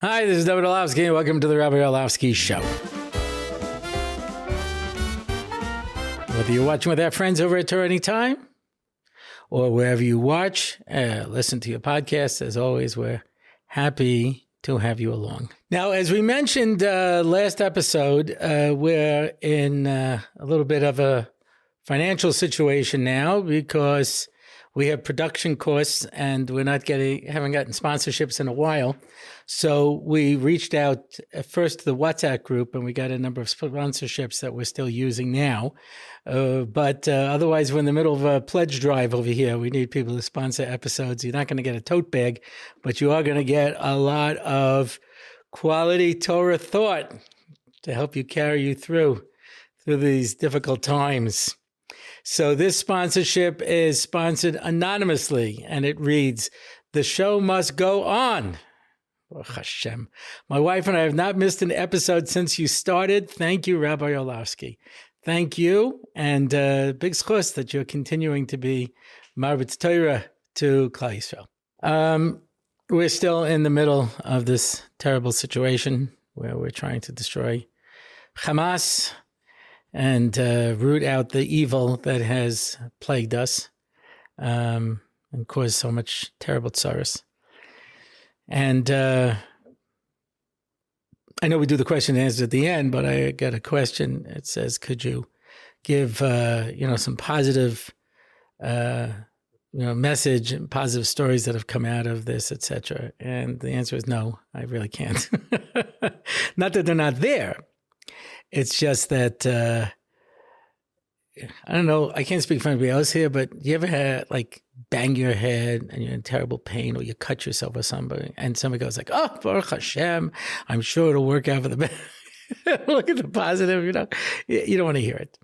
Hi, this is Rabbi Orlofsky. Welcome to the Rabbi Orlofsky Show. Whether you're watching with our friends over at Torah Anytime or wherever you watch, listen to your podcast, as always, we're happy to have you along. Now, as we mentioned last episode, we're in a little bit of a financial situation now because we have production costs and we're not haven't gotten sponsorships in a while. So we reached out first to the WhatsApp group and we got a number of sponsorships that we're still using now. But otherwise, we're in the middle of a pledge drive over here. We need people to sponsor episodes. You're not going to get a tote bag, but you are going to get a lot of quality Torah thought to help you carry you through these difficult times. So this sponsorship is sponsored anonymously, and it reads, "The show must go on." Baruch Hashem. My wife and I have not missed an episode since you started. Thank you, Rabbi Orlofsky. Thank you, and big schus that you're continuing to be Marbitz Torah to Klal Yisrael. We're still in the middle of this terrible situation where we're trying to destroy Hamas and root out the evil that has plagued us and caused so much terrible tsaros. And I know we do the question and answer at the end, but I got a question. It says, could you give, some positive, message and positive stories that have come out of this, etc.? And the answer is no, I really can't. Not that they're not there. It's just that, I don't know, I can't speak for anybody else here, but you ever had bang your head and you're in terrible pain or you cut yourself or somebody and somebody goes like, "Oh, Baruch Hashem, I'm sure it'll work out for the best." Look at the positive, you don't want to hear it.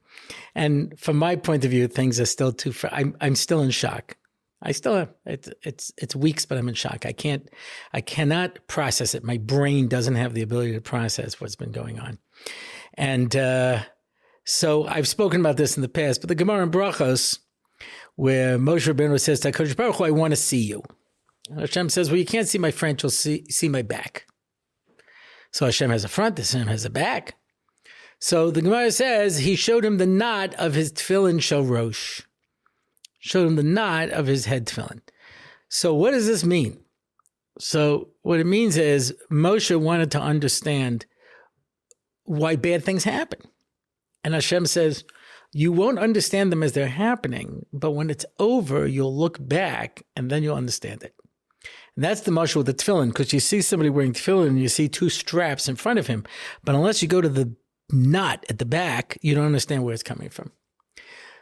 And from my point of view, things are still too far. I'm still in shock. I still am. It's weeks, but I'm in shock. I cannot process it. My brain doesn't have the ability to process what's been going on. And so I've spoken about this in the past, but the Gemara in Brachos, where Moshe Rabbeinu says to HaKadosh Baruch Hu, "I want to see you." And Hashem says, "Well, you can't see my front, you'll see my back." So Hashem has a front, Hashem has a back. So the Gemara says he showed him the knot of his tefillin shorosh. Showed him the knot of his head tefillin. So what does this mean? So what it means is Moshe wanted to understand why bad things happen. And Hashem says, you won't understand them as they're happening, but when it's over, you'll look back and then you'll understand it. And that's the mashal with the tefillin, because you see somebody wearing tefillin and you see two straps in front of him, but unless you go to the knot at the back, you don't understand where it's coming from.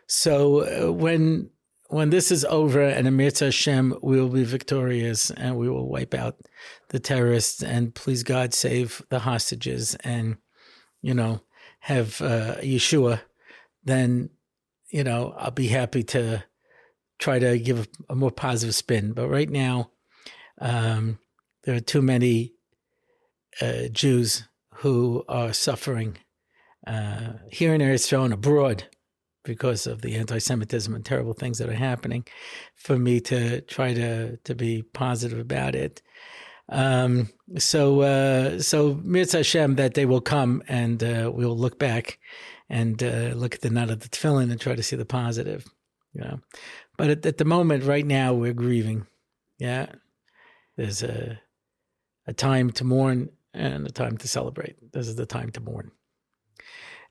So when this is over and Eretz Hashem, we will be victorious and we will wipe out the terrorists and please God save the hostages and, have Yeshua, then, I'll be happy to try to give a more positive spin. But right now, there are too many Jews who are suffering here in Eretz Yisrael and abroad because of the anti-Semitism and terrible things that are happening for me to try to be positive about it. So Mitzvah Hashem, that day will come and we'll look back and look at the knot of the tefillin and try to see the positive, But at the moment, right now, we're grieving. Yeah, there's a time to mourn and a time to celebrate. This is the time to mourn.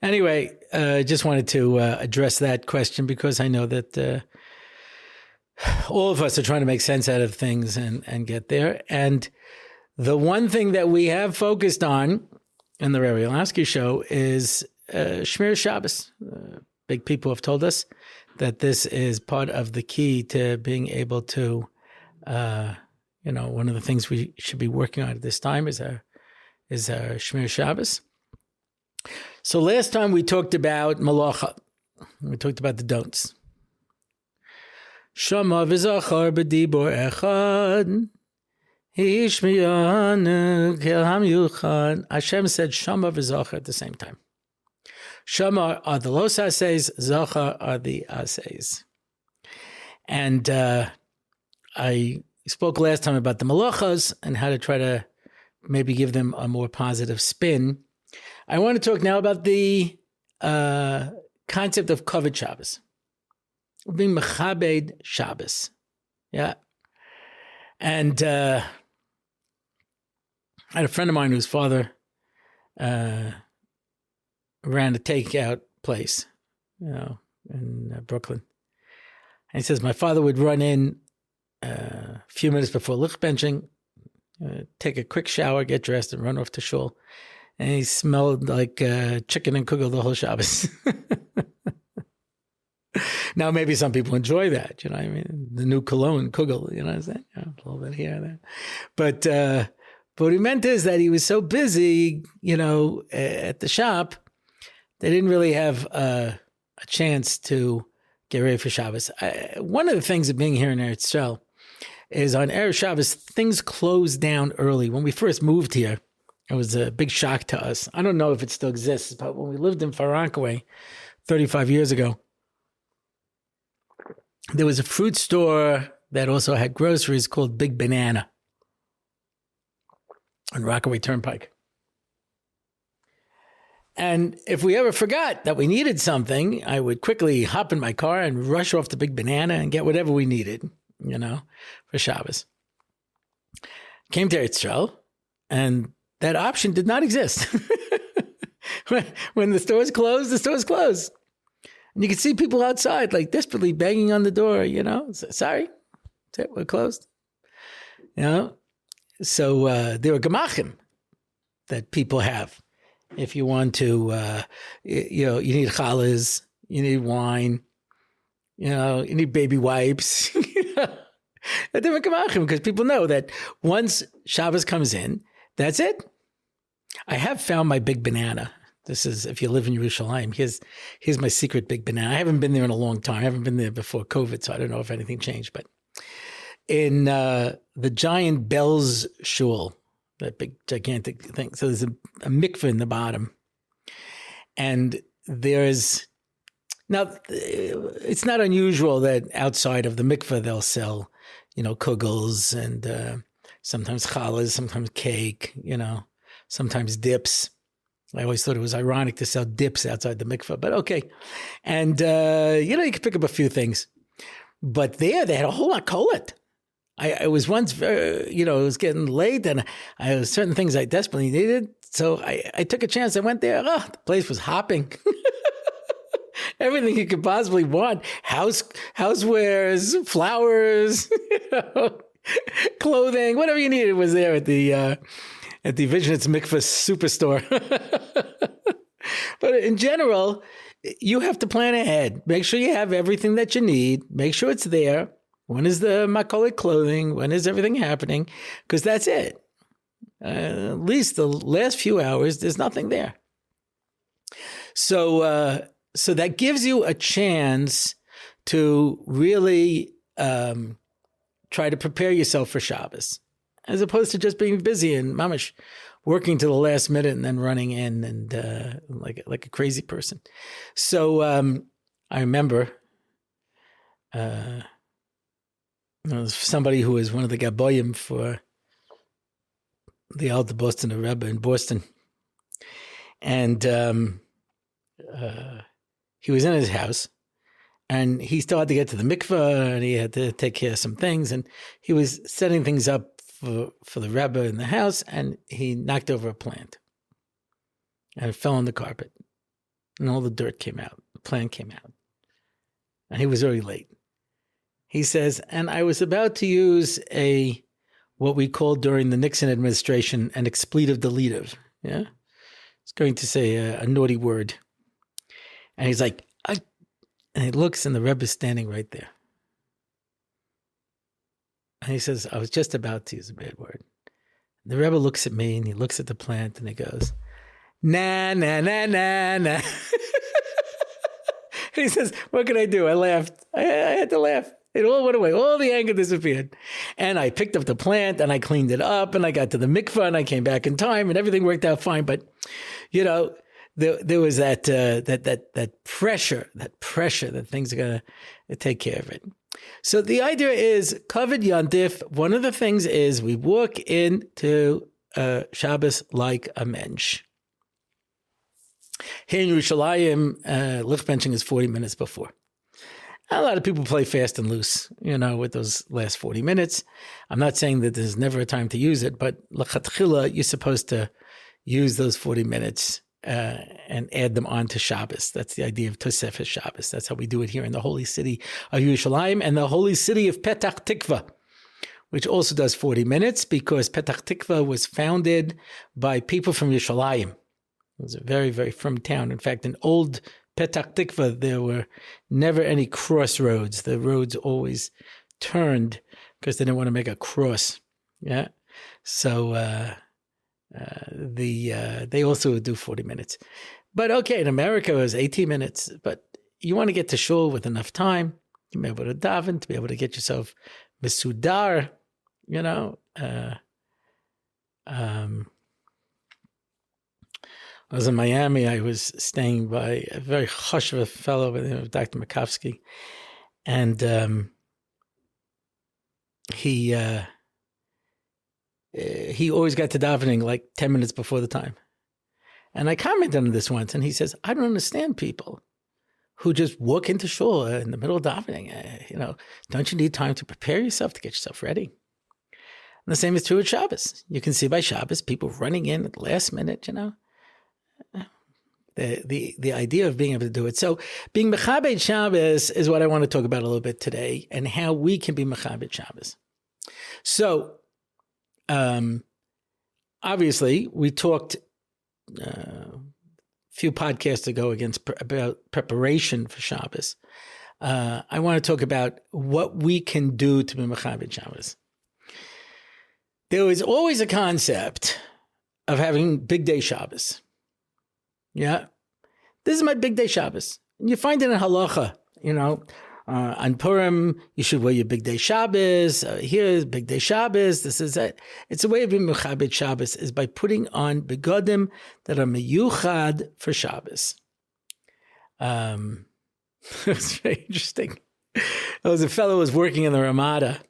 Anyway, I just wanted to address that question because I know that all of us are trying to make sense out of things and get there. And the one thing that we have focused on in the Rabbi Orlofsky show is shmiras Shabbos. Big people have told us that this is part of the key to being able to, one of the things we should be working on at this time is our shmiras Shabbos. So last time we talked about malacha. We talked about the don'ts. Shama v'zachar b'dibor echad. Hashem said Shama v'zachar at the same time. Shama are the los ases, Zachar are the ases. And I spoke last time about the malachas and how to try to maybe give them a more positive spin. I want to talk now about the concept of kavod Shabbos, being mechabed Shabbos. Yeah. And I had a friend of mine whose father ran a takeout place, in Brooklyn. And he says, my father would run in a few minutes before licht benching, take a quick shower, get dressed, and run off to shul. And he smelled like chicken and kugel the whole Shabbos. Now, maybe some people enjoy that, you know what I mean? The new cologne, kugel, you know what I'm saying? Yeah, a little bit here and there. But what he meant is that he was so busy, at the shop, they didn't really have a chance to get ready for Shabbos. One of the things of being here in Eretz Yisrael is on Erev Shabbos, things closed down early. When we first moved here, it was a big shock to us. I don't know if it still exists, but when we lived in Far Rockaway 35 years ago, there was a fruit store that also had groceries called Big Banana on Rockaway Turnpike. And if we ever forgot that we needed something, I would quickly hop in my car and rush off to Big Banana and get whatever we needed, for Shabbos. Came to Eretz Yisrael, and that option did not exist. When the stores closed, the stores closed. And you could see people outside, like desperately banging on the door, Sorry, that's it, we're closed. So there were gemachim that people have. If you want to, you need challahs, you need wine, you need baby wipes. A different gemachim, because people know that once Shabbos comes in, that's it. I have found my Big Banana. This is, if you live in Yerushalayim, here's my secret Big Banana. I haven't been there in a long time. I haven't been there before COVID, so I don't know if anything changed. But in the giant Bells shul, that big, gigantic thing, so there's a mikveh in the bottom. And now, it's not unusual that outside of the mikveh, they'll sell, kugels and sometimes challahs, sometimes cake, sometimes dips. I always thought it was ironic to sell dips outside the mikveh, but okay. And, you could pick up a few things. But there, they had a whole lot kolet. I was once, it was getting late, and I had certain things I desperately needed. So I took a chance. I went there. Oh, the place was hopping. Everything you could possibly want. Housewares, flowers, clothing, whatever you needed was there at the Vision's Mikvah Superstore. But in general, you have to plan ahead. Make sure you have everything that you need. Make sure it's there. When is the makolet clothing? When is everything happening? Because that's it. At least the last few hours, there's nothing there. So that gives you a chance to really try to prepare yourself for Shabbos, as opposed to just being busy and mamish working to the last minute and then running in and like a crazy person. So I remember somebody who was one of the gaboyim for the Alta Boston Rebbe in Boston, and he was in his house, and he still had to get to the mikveh, and he had to take care of some things, and he was setting things up for the Rebbe in the house, and he knocked over a plant, and it fell on the carpet, and all the dirt came out. The plant came out, and he was already late. He says, and I was about to use what we called during the Nixon administration, an expletive deletive. Yeah. It's going to say a naughty word. And he's like, and he looks, and the Rebbe's standing right there. And he says, I was just about to use a bad word. The Rebbe looks at me, and he looks at the plant, and he goes, nah, nah, nah, nah, nah. And he says, what can I do? I laughed. I had to laugh. It all went away. All the anger disappeared. And I picked up the plant, and I cleaned it up, and I got to the mikveh, and I came back in time, and everything worked out fine. But, there was that pressure that things are going to take care of it. So the idea is, kavod yantif, one of the things is we walk into Shabbos like a mensch. Here in Yerushalayim, lichbenching is 40 minutes before. A lot of people play fast and loose, with those last 40 minutes. I'm not saying that there's never a time to use it, but l'chatchila, you're supposed to use those 40 minutes and add them on to Shabbos. That's the idea of Tosefes Shabbos. That's how we do it here in the holy city of Yerushalayim and the holy city of Petach Tikva, which also does 40 minutes because Petach Tikva was founded by people from Yerushalayim. It was a very, very firm town. In fact, in old Petach Tikva, there were never any crossroads. The roads always turned because they didn't want to make a cross. Yeah. So they also would do 40 minutes. But okay, in America, it was 18 minutes. But you want to get to shul with enough time to be able to daven, to be able to get yourself mesudar, I was in Miami. I was staying by a very chashuv fellow by the name of Dr. Makovsky. And he always got to davening like 10 minutes before the time. And I commented on this once, and he says, I don't understand people who just walk into shul in the middle of davening. Don't you need time to prepare yourself, to get yourself ready? And the same is true at Shabbos. You can see by Shabbos, people running in at the last minute, The idea of being able to do it. So being mechabed Shabbos is what I want to talk about a little bit today, and how we can be mechabed Shabbos. So, obviously, we talked a few podcasts ago about preparation for Shabbos. I want to talk about what we can do to be mechabed Shabbos. There was always a concept of having big day Shabbos. Yeah, this is my big day Shabbos. And you find it in halacha, on Purim, you should wear your big day Shabbos. Here's big day Shabbos. This is it. It's a way of being mechabed Shabbos is by putting on begodim that are meyuchad for Shabbos. It's very interesting. There was a fellow who was working in the Ramada,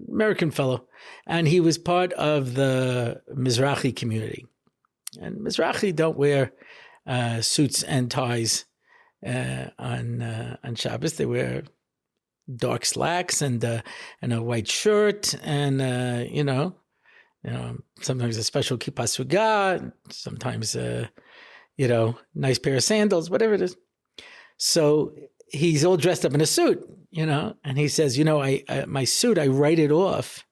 American fellow, and he was part of the Mizrahi community. And Mizrahi don't wear suits and ties on Shabbos. They wear dark slacks and a white shirt, and sometimes a special kippah sugah, sometimes nice pair of sandals, whatever it is. So he's all dressed up in a suit, and he says, my suit, I write it off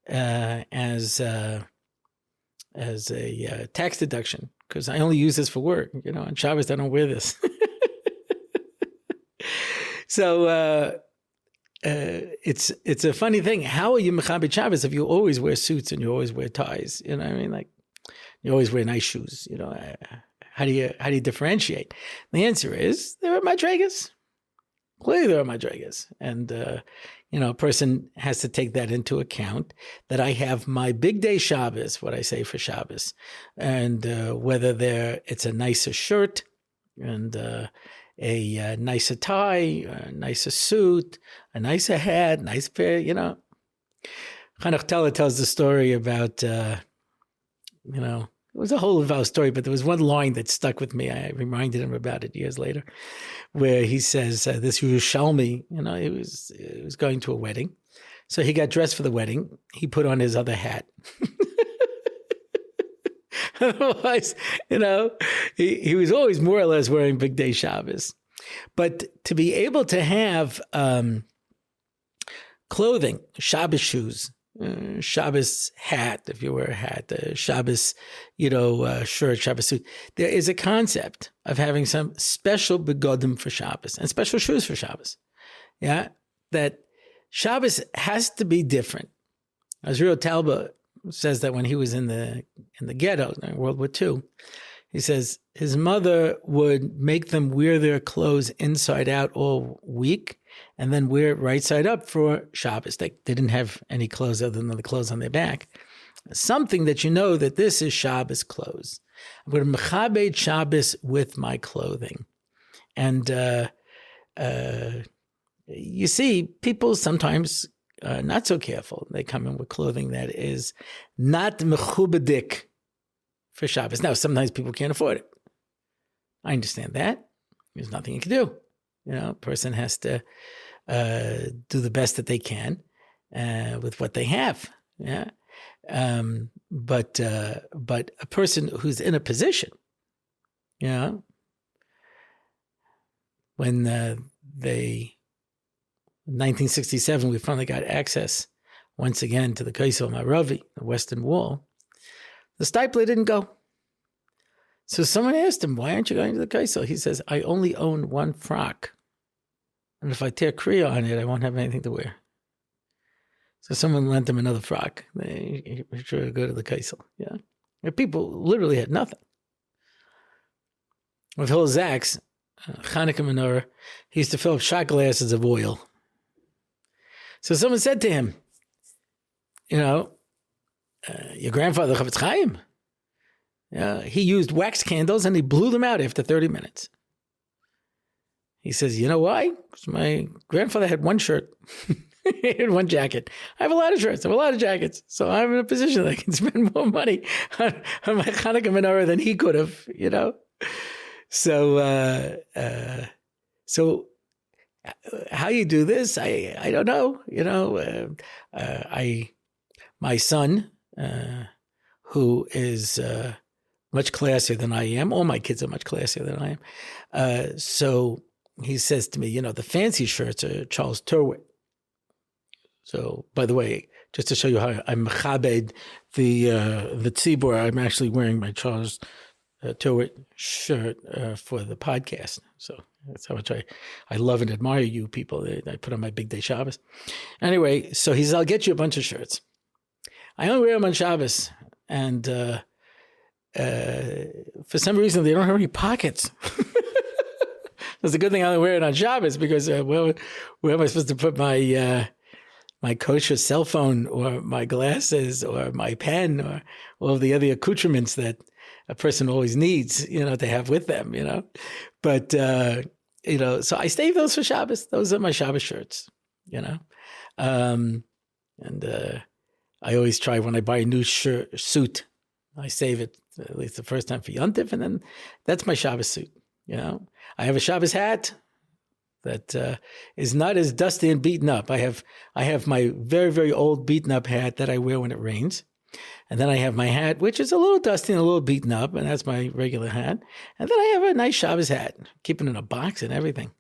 as a tax deduction because I only use this for work. On Shabbos, I don't wear this. So it's a funny thing. How are you mechabed Shabbos if you always wear suits and you always wear ties? You know what I mean? Like you always wear nice shoes. How do you differentiate? The answer is there are madrigas. Clearly, there are madrigas, and a person has to take that into account. That I have my big day Shabbos, what I say for Shabbos, and whether it's a nicer shirt and a nicer tie, a nicer suit, a nicer hat, nice pair. Chanach Teller tells the story about it was a whole Val story, but there was one line that stuck with me. I reminded him about it years later, where he says, this Yerushalmi, he was going to a wedding. So he got dressed for the wedding. He put on his other hat. Otherwise, he was always more or less wearing big day Shabbos. But to be able to have clothing, Shabbos shoes, Shabbos hat, if you wear a hat, Shabbos, shirt, Shabbos suit. There is a concept of having some special begodim for Shabbos and special shoes for Shabbos. Yeah, that Shabbos has to be different. Azriel Talbot says that when he was in the ghetto in World War II, he says his mother would make them wear their clothes inside out all week and then wear it right side up for Shabbos. They didn't have any clothes other than the clothes on their back. Something that that this is Shabbos clothes. I'm going to mechabed Shabbos with my clothing. And you see, people sometimes are not so careful. They come in with clothing that is not mechubadik for Shabbos. Now, sometimes people can't afford it. I understand that. There's nothing you can do. A person has to do the best that they can with what they have. Yeah. But a person who's in a position, when 1967, we finally got access once again to the Kaisel Maravi, the Western Wall. The stipler didn't go. So someone asked him, why aren't you going to the Kaisel? He says, I only own one frock. And if I tear Kriya on it, I won't have anything to wear. So someone lent him another frock. He should go to the Kaisel. Yeah. And people literally had nothing. With Hill Zach's Hanukkah menorah, he used to fill up shot glasses of oil. So someone said to him, your grandfather, Chavetz Chaim, he used wax candles and he blew them out after 30 minutes. He says, you know why? Because my grandfather had one shirt. He had one jacket. I have a lot of shirts. I have a lot of jackets. So I'm in a position that I can spend more money on my Hanukkah menorah than he could have, So, how you do this, I don't know. My son, who is much classier than I am, all my kids are much classier than I am. So he says to me, the fancy shirts are Charles Turwitt. So, by the way, just to show you how I'm mechabed the tzibur, I'm actually wearing my Charles Turwitt shirt for the podcast. So that's how much I love and admire you people. I put on my big day Shabbos. Anyway, so he says, I'll get you a bunch of shirts. I only wear them on Shabbos. And for some reason, they don't have any pockets. That's a good thing I only wear it on Shabbos because where am I supposed to put my kosher cell phone or my glasses or my pen or all of the other accoutrements that a person always needs, to have with them, But, so I save those for Shabbos. Those are my Shabbos shirts, And I always try when I buy a new suit, I save it at least the first time for Yontif, and then that's my Shabbos suit, I have a Shabbos hat that is not as dusty and beaten up. I have my very, very old beaten up hat that I wear when it rains. And then I have my hat, which is a little dusty and a little beaten up, and that's my regular hat. And then I have a nice Shabbos hat, keeping it in a box and everything,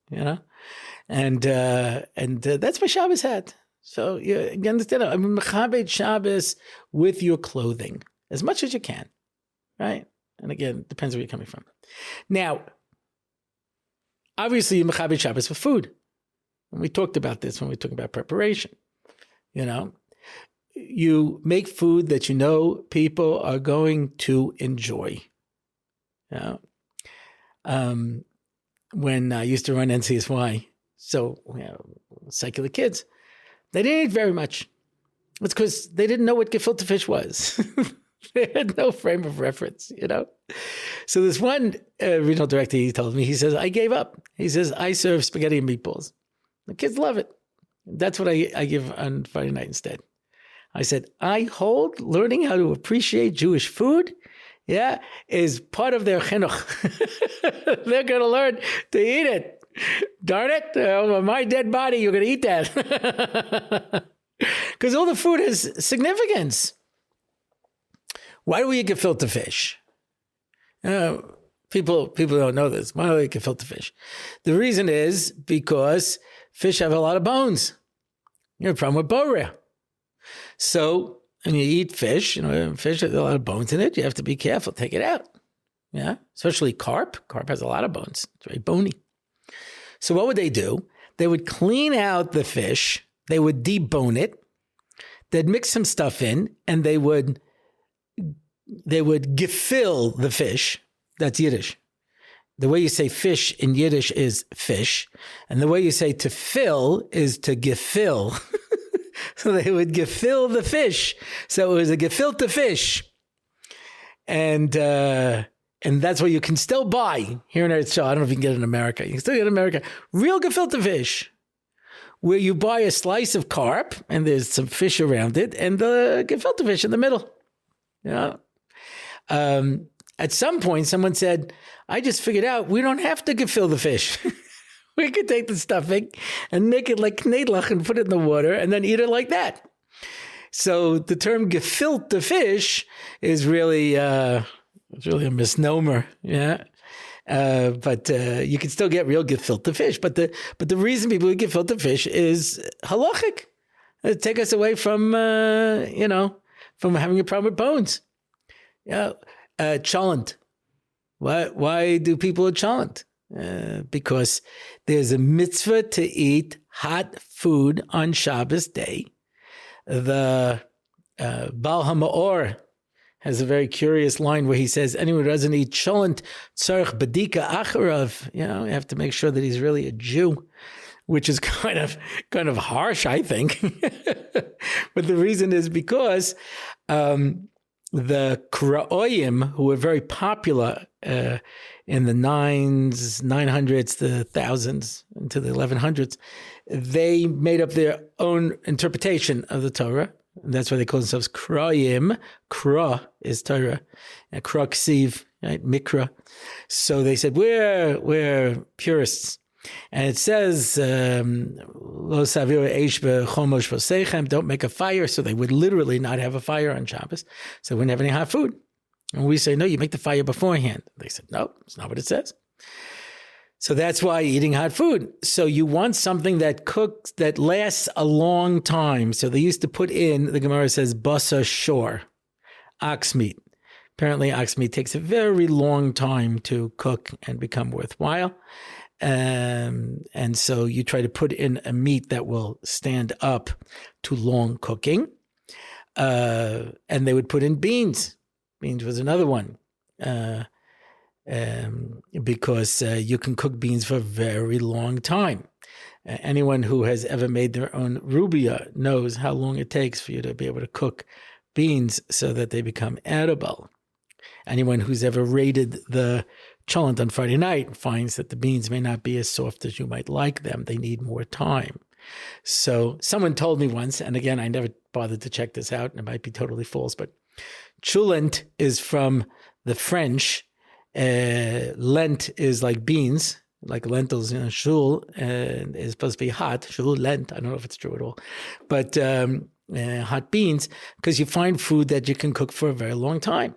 And that's my Shabbos hat. So you understand, I'm mechabed Shabbos with your clothing as much as you can, right? And again, it depends where you're coming from. Now, obviously, you mechabed Shabbos with food. And we talked about this when we talked about preparation, You make food that people are going to enjoy. When I used to run NCSY, so secular kids, they didn't eat very much. It's because they didn't know what gefilte fish was. They had no frame of reference, So this one regional director, he told me, he says, I gave up. He says, I serve spaghetti and meatballs. The kids love it. That's what I give on Friday night instead. I said, I hold learning how to appreciate Jewish food, is part of their chinuch. They're going to learn to eat it. Darn it, on my dead body, you're going to eat that. Because all the food has significance. Why do we eat gefilte fish? People don't know this. Why do we eat gefilte fish? The reason is because fish have a lot of bones. You have a problem with boreh. So when you eat fish, fish has a lot of bones in it. You have to be careful. Take it out. Yeah, especially carp. Carp has a lot of bones. It's very bony. So what would they do? They would clean out the fish. They would debone it. They'd mix some stuff in, and they would gefill the fish. That's Yiddish. The way you say fish in Yiddish is fish, and the way you say to fill is to gefill. So they would gefill the fish. So it was a gefilte fish. And that's what you can still buy here in Eretz Yisrael. I don't know if you can get it in America. You can still get it in America. Real gefilte fish where you buy a slice of carp and there's some fish around it and the gefilte fish in the middle. At some point, someone said, I just figured out we don't have to gefilte the fish. We could take the stuffing and make it like knedlach and put it in the water and then eat it like that. So the term gefilte the fish is really it's really a misnomer, but you can still get real gefilte fish. But the reason people eat gefilte fish is halachic. It take us away from from having a problem with bones. Cholent. Why do people eat cholent? Because there's a mitzvah to eat hot food on Shabbos day. The Baal HaMaor has a very curious line where he says, anyone who doesn't eat cholent, tzarich badika acharav, you have to make sure that he's really a Jew, which is kind of harsh, I think. But the reason is because the Kra'oyim, who were very popular in the 900s, the 1000s, into the 1100s, they made up their own interpretation of the Torah. And that's why they call themselves Kra'oyim. Kra is Torah. Kra ksiv, right? Mikra. So they said, we're purists. And it says, Lo savir eish bechomosh v'seichem, don't make a fire. So they would literally not have a fire on Shabbos. So they wouldn't have any hot food. And we say, no, you make the fire beforehand. They said, no, it's not what it says. So that's why eating hot food. So you want something that cooks, that lasts a long time. So they used to put in, the Gemara says, basar shor, ox meat. Apparently ox meat takes a very long time to cook and become worthwhile. And so you try to put in a meat that will stand up to long cooking. And they would put in beans. Beans was another one. Because you can cook beans for a very long time. Anyone who has ever made their own rubia knows how long it takes for you to be able to cook beans so that they become edible. Anyone who's ever raided the cholent on Friday night finds that the beans may not be as soft as you might like them. They need more time. So someone told me once, and again, I never bothered to check this out, and it might be totally false, but cholent is from the French. Lent is like beans, like lentils, shul is supposed to be hot. Shul, lent, I don't know if it's true at all. But hot beans, because you find food that you can cook for a very long time.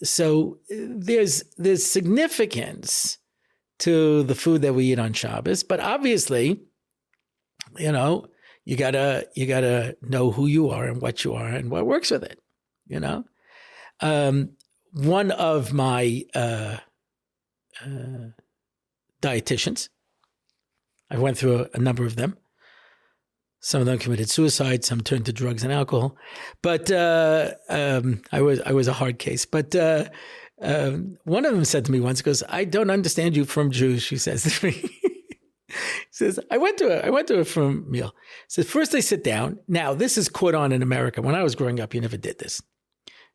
So there's significance to the food that we eat on Shabbos, but obviously, you gotta know who you are and what you are and what works with it. One of my dietitians, I went through a number of them. Some of them committed suicide. Some turned to drugs and alcohol. But I was a hard case. But one of them said to me once, goes, "I don't understand you from Jews." She says to me, he says, I went to a frum meal. He says, first they sit down. Now this is caught on in America. When I was growing up, you never did this,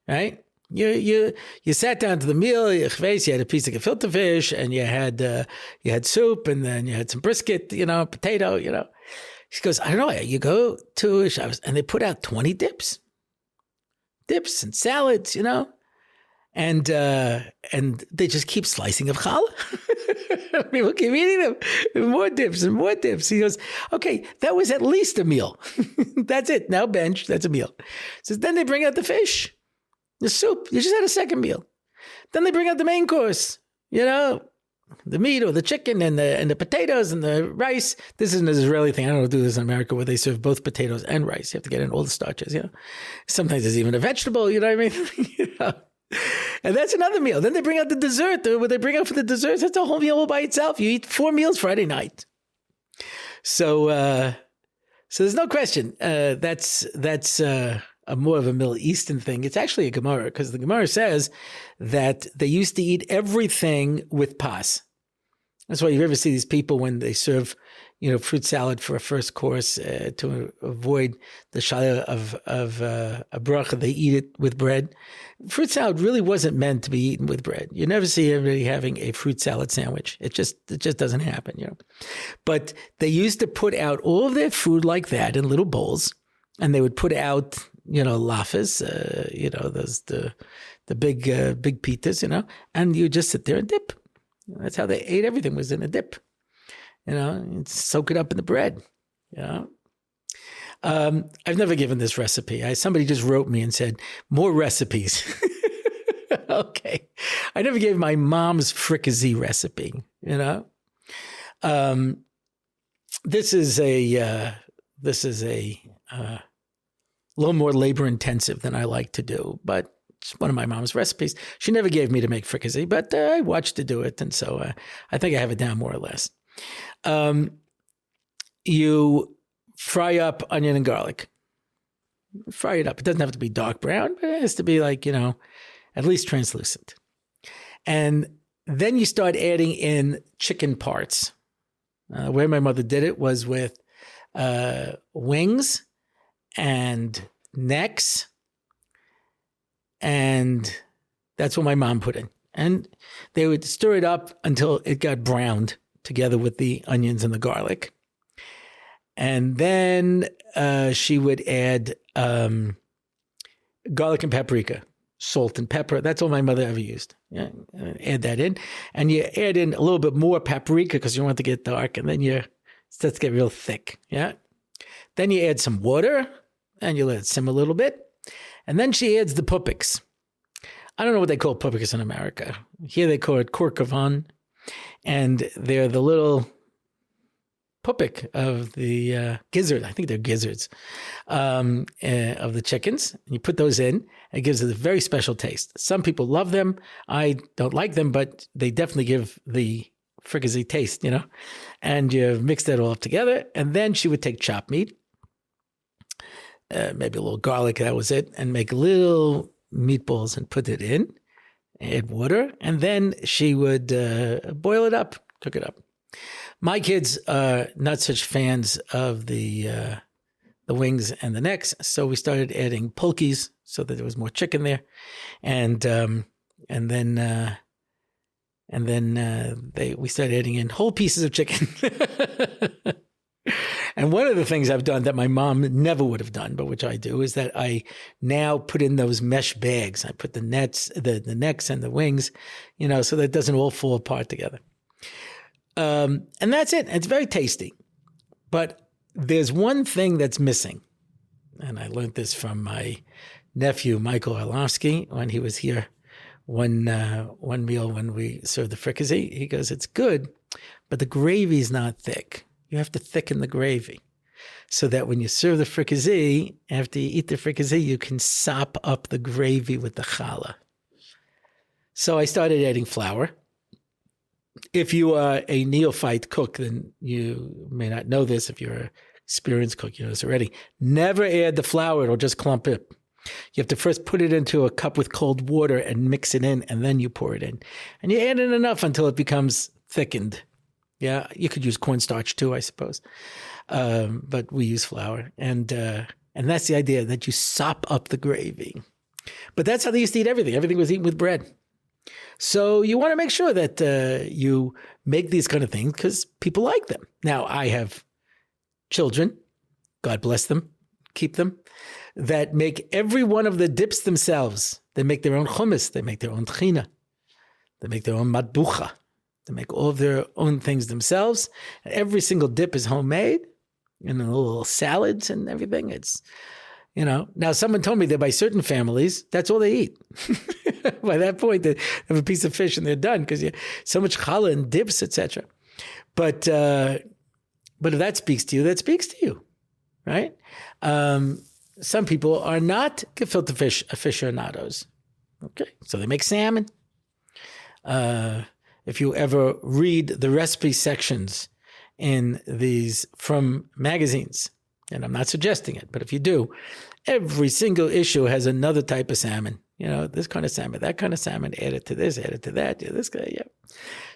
right? You sat down to the meal. You had a piece of gefilte fish, and you had soup, and then you had some brisket, potato, She goes, I don't know. You go to a Shabbos, and they put out 20 dips and salads, and they just keep slicing of challah. People keep eating them, more dips and more dips. He goes, okay, that was at least a meal. That's it. Now bench, that's a meal. Says then they bring out the fish. The soup, you just had a second meal. Then they bring out the main course, the meat or the chicken and the potatoes and the rice. This is an Israeli thing. I don't do this in America where they serve both potatoes and rice. You have to get in all the starches, Sometimes there's even a vegetable, you know what I mean? And that's another meal. Then they bring out the dessert. What they bring out for the desserts, that's a whole meal all by itself. You eat 4 meals Friday night. So there's no question. That's a more of a Middle Eastern thing. It's actually a Gemara, because the Gemara says that they used to eat everything with pas. That's why you ever see these people when they serve, fruit salad for a first course to avoid the shaila of a bracha. They eat it with bread. Fruit salad really wasn't meant to be eaten with bread. You never see anybody having a fruit salad sandwich. It just doesn't happen, But they used to put out all of their food like that in little bowls, and they would put out, lafas, those the big pitas, and you just sit there and dip. That's how they ate everything, was in a dip. And soak it up in the bread. I've never given this recipe. Somebody just wrote me and said, more recipes. Okay. I never gave my mom's fricassee recipe, This is a little more labor intensive than I like to do, but it's one of my mom's recipes. She never gave me to make fricassee, but I watched her do it. And so I think I have it down more or less. You fry up onion and garlic. Fry it up. It doesn't have to be dark brown, but it has to be like, at least translucent. And then you start adding in chicken parts. The way my mother did it was with wings and necks. And that's what my mom put in. And they would stir it up until it got browned together with the onions and the garlic. And then she would add garlic and paprika, salt and pepper. That's all my mother ever used. Yeah, add that in. And you add in a little bit more paprika because you want it to get dark. And then it starts to get real thick. Yeah. Then you add some water and you let it simmer a little bit. And then she adds the pupiks. I don't know what they call pupiks in America. Here they call it korkavan. And they're the little pupik of the gizzard. I think they're gizzards of the chickens. And you put those in. It gives it a very special taste. Some people love them. I don't like them, but they definitely give the fricassee taste, And you mix that all up together. And then she would take chopped meat, maybe a little garlic, that was it, and make little meatballs and put it in, add water, and then she would boil it up, cook it up. My kids are not such fans of the wings and the necks, so we started adding polkies so that there was more chicken there, and then we started adding in whole pieces of chicken. And one of the things I've done that my mom never would have done, but which I do, is that I now put in those mesh bags. I put the necks and the wings, so that it doesn't all fall apart together. And that's it. It's very tasty. But there's one thing that's missing. And I learned this from my nephew, Michael Orlofsky, when he was here one meal when we served the fricassee. He goes, it's good, but the gravy's not thick. You have to thicken the gravy so that when you serve the fricassee, after you eat the fricassee, you can sop up the gravy with the challah. So I started adding flour. If you are a neophyte cook, then you may not know this. If you're an experienced cook, you know this already. Never add the flour. It'll just clump it. You have to first put it into a cup with cold water and mix it in, and then you pour it in. And you add in enough until it becomes thickened. Yeah, you could use cornstarch too, I suppose. But we use flour. And that's the idea, that you sop up the gravy. But that's how they used to eat everything. Everything was eaten with bread. So you want to make sure that you make these kind of things because people like them. Now, I have children, God bless them, keep them, that make every one of the dips themselves. They make their own hummus. They make their own tchina. They make their own matbucha. They make all of their own things themselves. And every single dip is homemade, and the little salads and everything. It's, Now someone told me that by certain families, that's all they eat. By that point, they have a piece of fish and they're done because you so much challah and dips, etc. But if that speaks to you, that speaks to you, right? Some people are not gefilte fish aficionados. Okay, so they make salmon. If you ever read the recipe sections in these from magazines, and I'm not suggesting it, but if you do, every single issue has another type of salmon. This kind of salmon, that kind of salmon, add it to this, add it to that, this guy, yeah.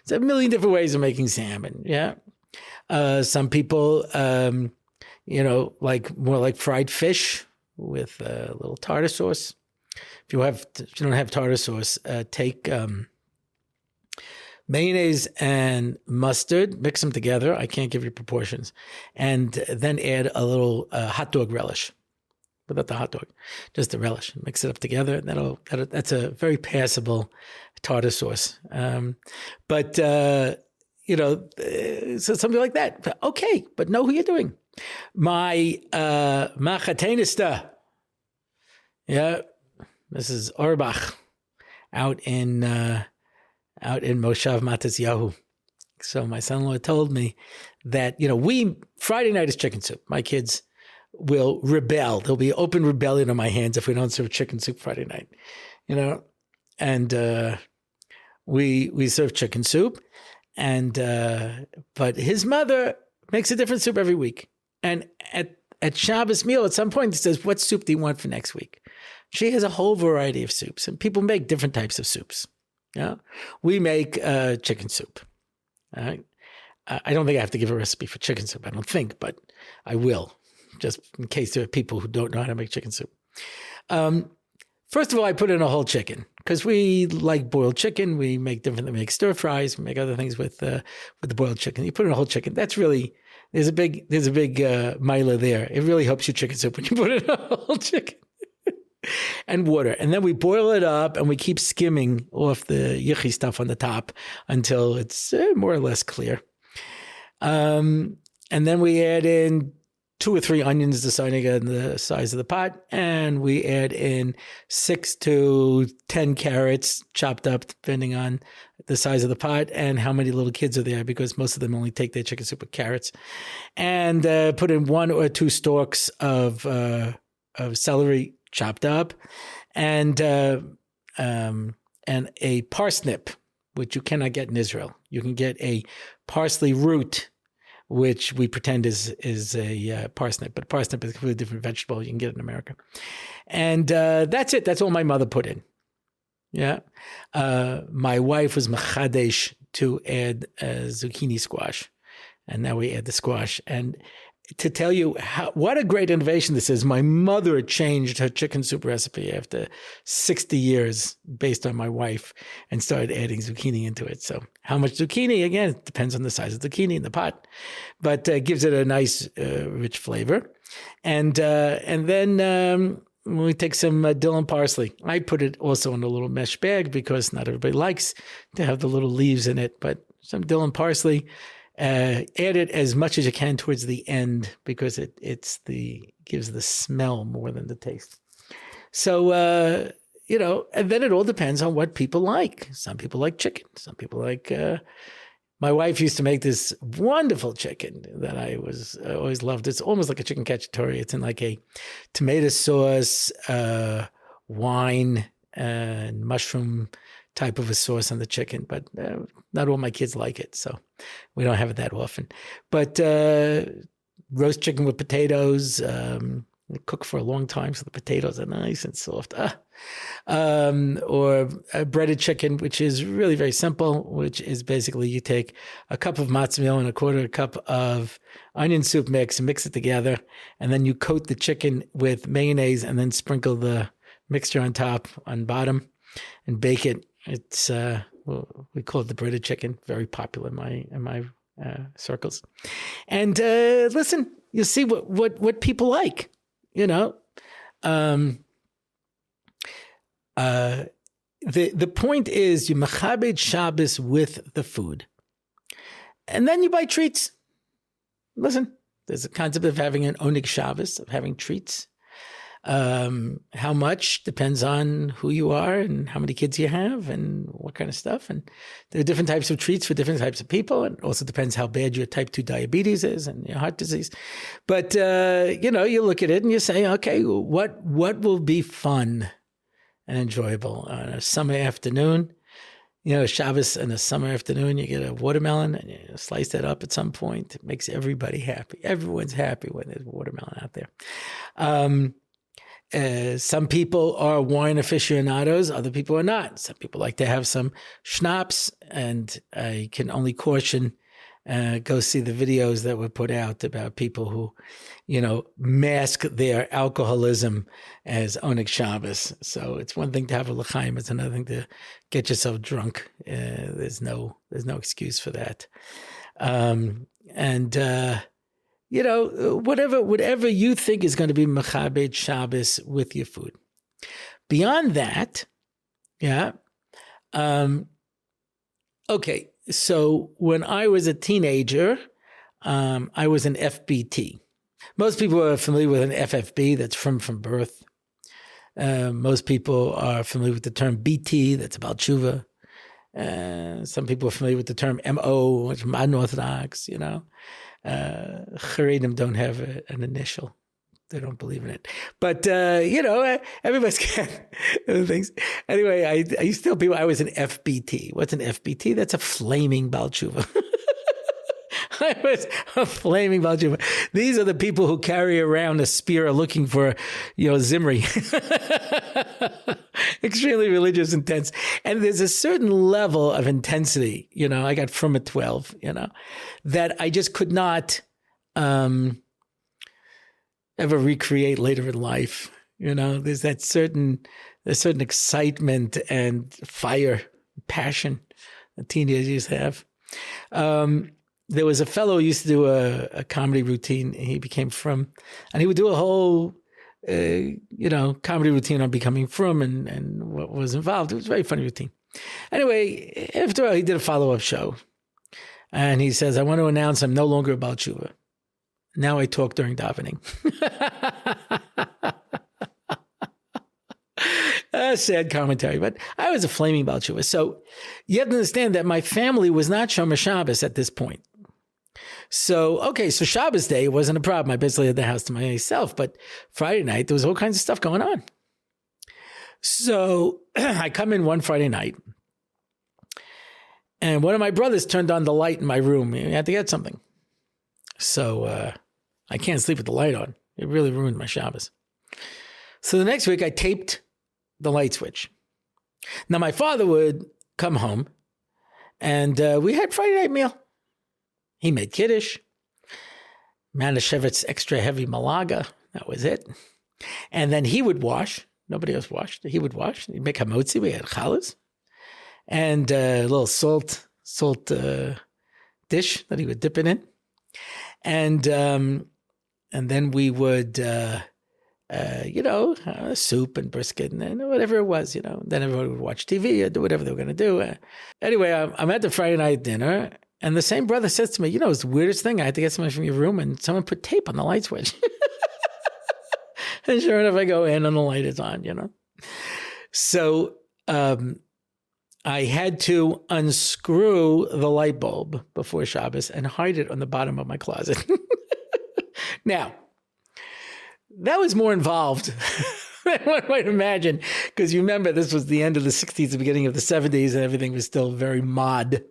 There's a million different ways of making salmon, yeah. Some people, like more like fried fish with a little tartar sauce. If you don't have tartar sauce, take mayonnaise and mustard, mix them together. I can't give you proportions. And then add a little hot dog relish. Without the hot dog, just the relish. Mix it up together. That's a very passable tartar sauce. So something like that. Okay, but know who you're doing. My machatenista, Mrs. Orbach, out in Moshav Matas Yahu. So my son-in-law told me that Friday night is chicken soup. My kids will rebel. There'll be open rebellion on my hands if we don't serve chicken soup Friday night, and we serve chicken soup, but his mother makes a different soup every week. And at Shabbos meal, at some point, he says, "What soup do you want for next week?" She has a whole variety of soups, and people make different types of soups. We make chicken soup. I don't think I have to give a recipe for chicken soup. I don't think, but I will, just in case there are people who don't know how to make chicken soup. First of all, I put in a whole chicken because we like boiled chicken. We make make stir fries. We make other things with the boiled chicken. You put in a whole chicken. That's really there's a big mila there. It really helps your chicken soup when you put in a whole chicken. And water. And then we boil it up and we keep skimming off the yichi stuff on the top until it's more or less clear. And then we add in 2 or 3 onions deciding on the size of the pot. And we add in 6 to 10 carrots chopped up depending on the size of the pot and how many little kids are there, because most of them only take their chicken soup with carrots. And put in 1 or 2 stalks of celery chopped up, and a parsnip, which you cannot get in Israel. You can get a parsley root, which we pretend is a parsnip, but parsnip is a completely different vegetable. You can get it in America. And that's it. That's all my mother put in. My wife was mechadesh to add zucchini squash, and now we add the squash. And to tell you what a great innovation this is, my mother changed her chicken soup recipe after 60 years based on my wife and started adding zucchini into it. So how much zucchini? Again, it depends on the size of the zucchini in the pot, but gives it a nice, rich flavor. And then we take some dill and parsley. I put it also in a little mesh bag because not everybody likes to have the little leaves in it, but some dill and parsley. Add it as much as you can towards the end because it gives the smell more than the taste. So, and then it all depends on what people like. Some people like chicken. Some people like, my wife used to make this wonderful chicken that I always loved. It's almost like a chicken cacciatore. It's in like a tomato sauce, wine, and mushroom type of a sauce on the chicken, but not all my kids like it, so we don't have it that often. But roast chicken with potatoes, cook for a long time so the potatoes are nice and soft. Or breaded chicken, which is really very simple, which is basically you take a cup of matzah meal and a quarter cup of onion soup mix and mix it together, and then you coat the chicken with mayonnaise and then sprinkle the mixture on top, on bottom, and bake it. It's we call it the breaded chicken, very popular in my circles. And listen, you see what people like, The point is you mechabed Shabbos with the food, and then you buy treats. Listen, there's a concept of having an onig Shabbos, of having treats. How much depends on who you are and how many kids you have and what kind of stuff. And there are different types of treats for different types of people. And it also depends how bad your type 2 diabetes is and your heart disease. But, you look at it and you say, okay, what will be fun and enjoyable on a summer afternoon? Shabbos in a summer afternoon, you get a watermelon and you slice that up at some point. It makes everybody happy. Everyone's happy when there's watermelon out there. Some people are wine aficionados, other people are not. Some people like to have some schnapps, and I can only caution go see the videos that were put out about people who, mask their alcoholism as Oneg Shabbos. So it's one thing to have a l'chaim, it's another thing to get yourself drunk. There's no excuse for that. Whatever you think is going to be mechabed Shabbos with your food. Beyond that, okay. So when I was a teenager, I was an FBT. Most people are familiar with an FFB, that's from birth. Most people are familiar with the term BT, that's about tshuva. Some people are familiar with the term MO, which is unorthodox, Charedim don't have an initial. They don't believe in it. But, everybody's got things. Anyway, I used to tell people I was an FBT. What's an FBT? That's a flaming Baal Tshuva. I was a flaming Baal Tshuva. These are the people who carry around a spear looking for, Zimri. Extremely religious, intense. And there's a certain level of intensity, I got from a 12, that I just could not ever recreate later in life. There's that certain excitement and fire, passion that teenagers have. There was a fellow who used to do a comedy routine. He became frum, and he would do a whole, comedy routine on becoming frum and what was involved. It was a very funny routine. Anyway, after all, he did a follow-up show, and he says, "I want to announce I'm no longer about tshuva. Now I talk during davening." A sad commentary, but I was a flaming Baal Tshuva. So you have to understand that my family was not Shomer Shabbos at this point. So Shabbos day wasn't a problem. I basically had the house to myself, but Friday night, there was all kinds of stuff going on. So I come in one Friday night, and one of my brothers turned on the light in my room. He had to get something. So I can't sleep with the light on. It really ruined my Shabbos. So the next week, I taped the light switch. Now, my father would come home, and we had Friday night meal. He made kiddush, Manischewitz extra heavy malaga. That was it. And then he would wash. Nobody else washed. He would wash. He'd make hamotzi. We had challahs. And a little salt dish that he would dip it in. And then we would, soup and brisket and whatever it was, Then everyone would watch TV or do whatever they were going to do. Anyway, I'm at the Friday night dinner, and the same brother says to me, it's the weirdest thing. I had to get something from your room, and someone put tape on the light switch. And sure enough, I go in and the light is on, So I had to unscrew the light bulb before Shabbos and hide it on the bottom of my closet. Now, that was more involved than one might imagine, because you remember this was the end of the 60s, the beginning of the 70s, and everything was still very mod,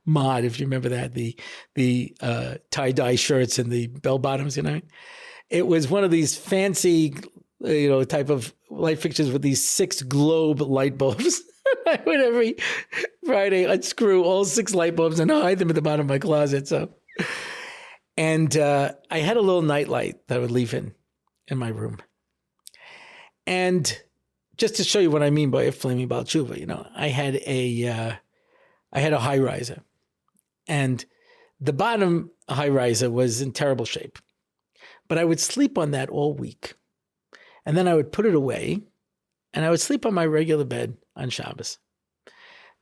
if you remember that, the tie-dye shirts and the bell-bottoms, It was one of these fancy, type of light fixtures with these 6 globe light bulbs. I would every Friday unscrew all 6 light bulbs and hide them at the bottom of my closet. And I had a little night light that I would leave in my room. And just to show you what I mean by a flaming Baal Tshuva, I had a high riser, and the bottom high riser was in terrible shape. But I would sleep on that all week, and then I would put it away, and I would sleep on my regular bed on Shabbos.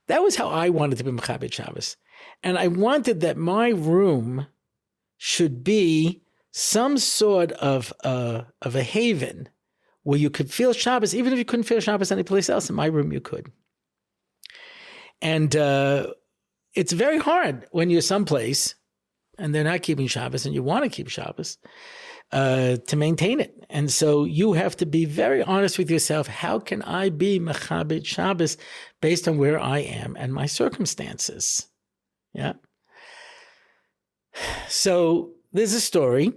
That was how I wanted to be Mechabed Shabbos. And I wanted that my room should be some sort of a haven where you could feel Shabbos, even if you couldn't feel Shabbos anyplace else. In my room, you could. And it's very hard when you're someplace and they're not keeping Shabbos and you want to keep Shabbos to maintain it. And so you have to be very honest with yourself. How can I be Mechabed Shabbos based on where I am and my circumstances? Yeah. So there's a story.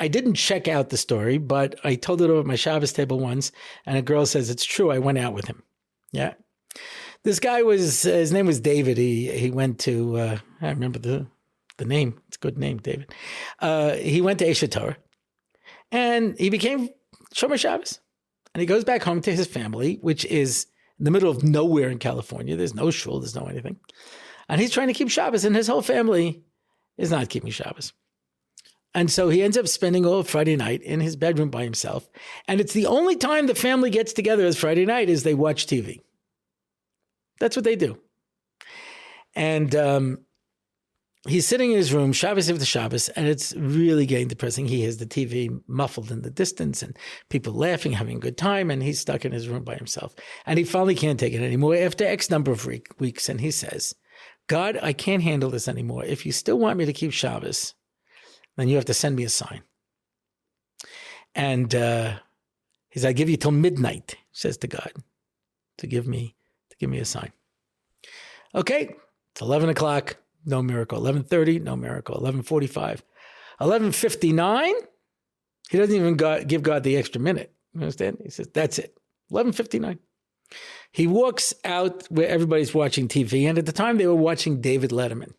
I didn't check out the story, but I told it over at my Shabbos table once, and a girl says, it's true, I went out with him. Yeah. This guy his name was David. He went to, I remember the name. It's a good name, David. He went to Eshet Torah, and he became Shomer Shabbos. And he goes back home to his family, which is in the middle of nowhere in California. There's no shul, there's no anything. And he's trying to keep Shabbos, and his whole family is not keeping Shabbos. And so he ends up spending all of Friday night in his bedroom by himself. And it's the only time the family gets together as Friday night is they watch TV. That's what they do. And he's sitting in his room, Shabbos after Shabbos, and it's really getting depressing. He has the TV muffled in the distance and people laughing, having a good time, and he's stuck in his room by himself. And he finally can't take it anymore after X number of weeks. And he says, God, I can't handle this anymore. If you still want me to keep Shabbos, then you have to send me a sign. And he said, I give you till midnight, says to God, to give me a sign. Okay, it's 11 o'clock, no miracle. 11:30, no miracle. 11:45. 11:59, he doesn't even give God the extra minute. You understand? He says, that's it. 11:59. He walks out where everybody's watching TV, and at the time they were watching David Letterman.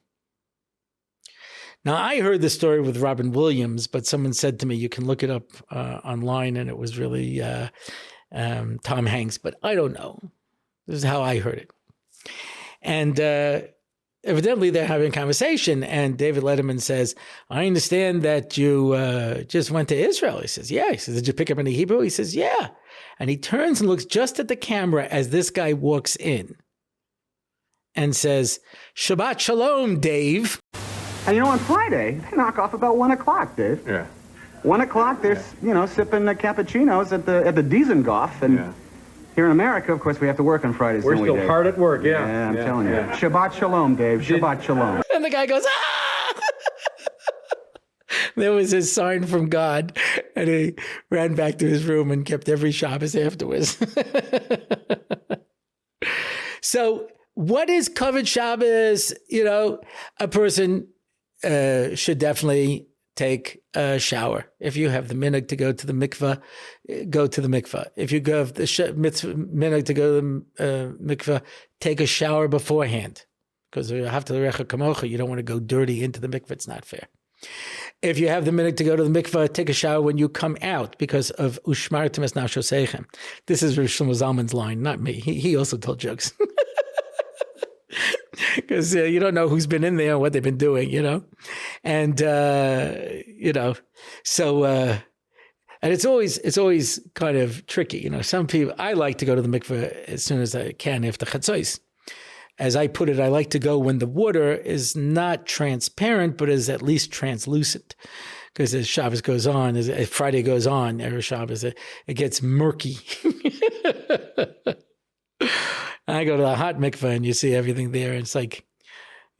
Now, I heard the story with Robin Williams, but someone said to me, you can look it up online, and it was really Tom Hanks, but I don't know. This is how I heard it. And evidently they're having a conversation, and David Letterman says, I understand that you just went to Israel. He says, yeah. He says, did you pick up any Hebrew? He says, yeah. And he turns and looks just at the camera as this guy walks in and says, Shabbat Shalom, Dave. And on Friday, they knock off about 1 o'clock, Dave. Yeah. 1 o'clock, they're, sipping cappuccinos at the Dizengoff. And here in America, of course, we have to work on Fridays, We're don't we, still Dave? hard at work, yeah. Yeah, I'm telling you. Shabbat Shalom, Dave. Shabbat Shalom. And the guy goes, ah! There was his sign from God, and he ran back to his room and kept every Shabbos afterwards. So what is covered Shabbos? A person should definitely take a shower. If you have the minhag to go to the mikveh, go to the mikveh. If you have the minhag to go to the mikveh, take a shower beforehand. Because you have to recha kamocha, you don't want to go dirty into the mikveh. It's not fair. If you have the minhag to go to the mikveh, take a shower when you come out because of ushmartem es nafshoseichem. This is Rosh Shlomo Zalman's line, not me. He also told jokes. Because you don't know who's been in there and what they've been doing, and so and it's always kind of tricky, Some people, I like to go to the mikveh as soon as I can after chatzos. As I put it, I like to go when the water is not transparent, but is at least translucent. Because as Shabbos goes on, as Friday goes on, Erev Shabbos, it gets murky. I go to the hot mikveh and you see everything there. And it's like,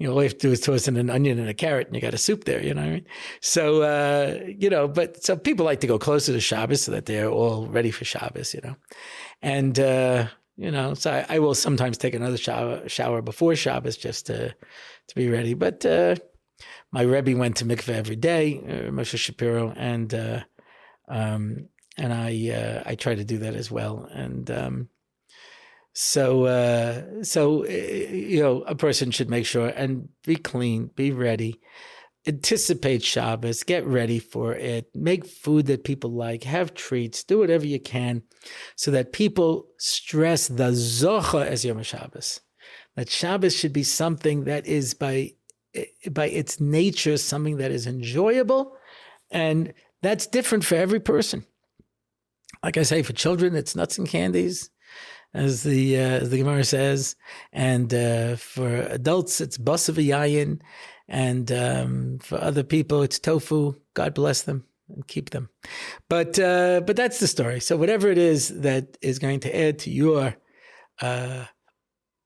all you have to do is toss in an onion and a carrot and you got a soup there, you know what I mean? So, but so people like to go closer to Shabbos so that they're all ready for Shabbos, And, so I will sometimes take another shower before Shabbos just to be ready. But my Rebbe went to mikveh every day, Moshe Shapiro, and I try to do that as well. And So a person should make sure and be clean, be ready, anticipate Shabbos, get ready for it, make food that people like, have treats, do whatever you can so that people stress the zocha as Yom Shabbos. That Shabbos should be something that is by its nature, something that is enjoyable, and that's different for every person. Like I say, for children, it's nuts and candies, as the Gemara says, and for adults, it's basa v'yayin, and for other people, it's tofu. God bless them and keep them. But that's the story. So whatever it is that is going to add to your